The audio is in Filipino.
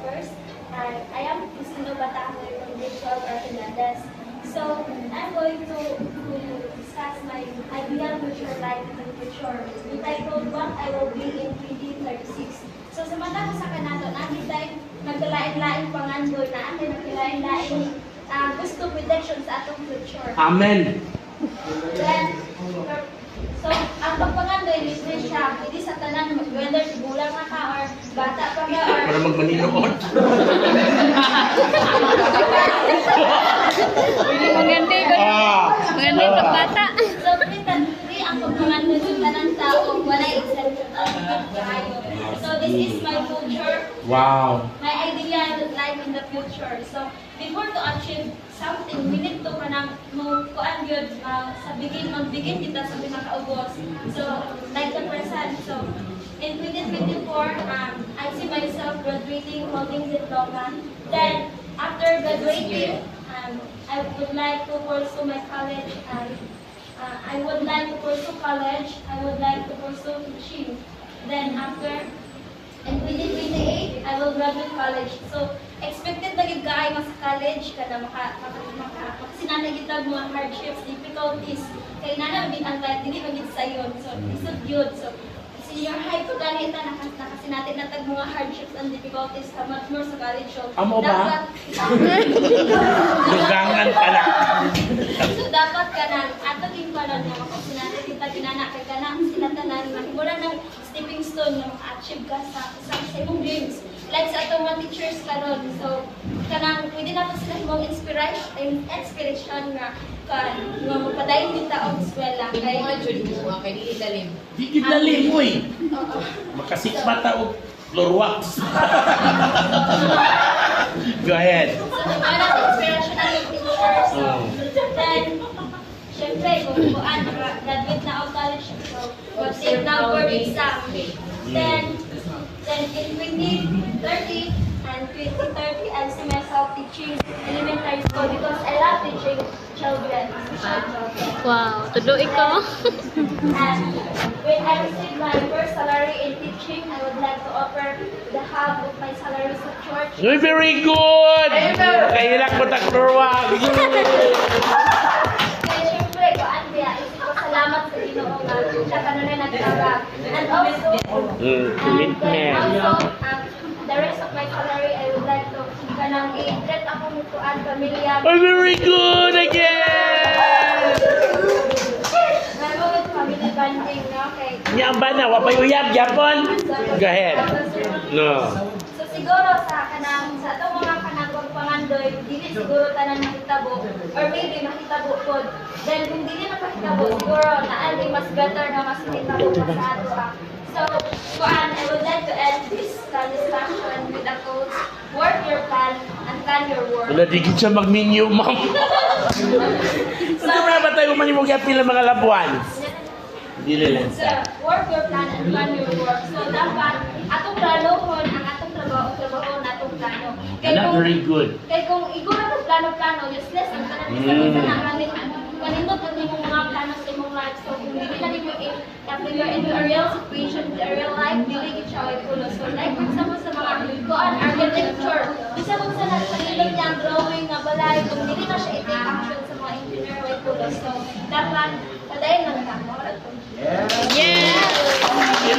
first. I am Cristina Batahoy from grade 12 Hernandez. So I'm going to discuss my ideal future life in the future. Entitled What I Will Be in 2036. So sa mata ko sa kanato, namin tayo nagkalain-laing pangandoy na amin nagkalain-laing gusto prediction sa atong future. Amen. Then, so, ang pagpangandoy, libre siya, hindi sa tanan, whether gulang na ka or bata pa ka or... Para magmaninoon. Maganda yung pagbata. So, hindi ang pagpangandoy sa tanan tao, wala exception. So, this is my future. Wow. My idea of life in the future. So, before to achieve something, we need to kanang kuan yun, magbigin kita sa pinakaubos. So, like the present. So, in 2024, I see myself graduating, holding diploma. Then, after graduating, I would like to pursue my college. I would like to pursue college. I would like to pursue teaching. Then, after in 2028, I will graduate college. So, expected na gid kaay mas college kada sinana kita mga hardships, difficulties. Kay nana din ang life dili magid sayon. So, isod gyud. So, senior high ko ganita nakasinatin na tag mga hardships and difficulties sa much more sa college. So, Amo ba? Lugangan pala. So, dapat kanang ato din pala na makasinatin kita ginana kay kanang sila tanan mahimula ng stepping stone na maka-achieve ka sa imong dreams. Like sa atong mga teachers karon, so kanang pwede na sila mong inspiration nga magpadayon kita og eskwela kay Mga jud mo kay dili dalim. Di gid lalim, uy. Makasikbat ta og floor wax. Go ahead. so ano inspirational yung teachers. So then syempre kung graduate na ako college, so take now board exam. Then in 2030 and 2030, I see myself teaching elementary school because I love teaching children, special children. Wow, tudo ikaw. And when I receive my first salary in teaching, I would like to offer the half of my salary sa church. Uy, very good. Kailak mo tak floor wax. Kaya syempre, koan kaya isip ko salamat sa Ginoo nga siya kanunay nagtawag. And also, the rest of my salary, I would like to kanang i-treat ako mutuan pamilya. Oh, very good again. Meron with family bonding, no? Okay. Nya ba na wapay uyab Japon? Go ahead. No. So siguro sa atong mga kanang pagpangandoy, dili siguro tanan makitabo or maybe makitabo pod. Then kung dili na makitabo, siguro naali mas better na mas makitabo pa sa ato. So, I would like to end this discussion with a quote: work your plan and plan your work. Wala di gid siya mag-menu, ma'am. So, ba tayo manimog yapil ng mga labuan? Dili lang. So, work your plan and plan your work. So, dapat atong plalohon ang atong trabaho na atong plano. Not very good. Kaya kung igura ng plano-plano, useless ang tanan isa na kanindot ang imong mga plano sa imong life. So, kung dili na nimo after you're into a real situation, a real life, dili gid siya ay pulo. So, like for example sa mga kuan architecture, bisa kung sa nilog niya ang drawing nga balay, kung dili na siya i-take action sa mga engineer ay pulo. So, dapat padayon lang ka. Yeah.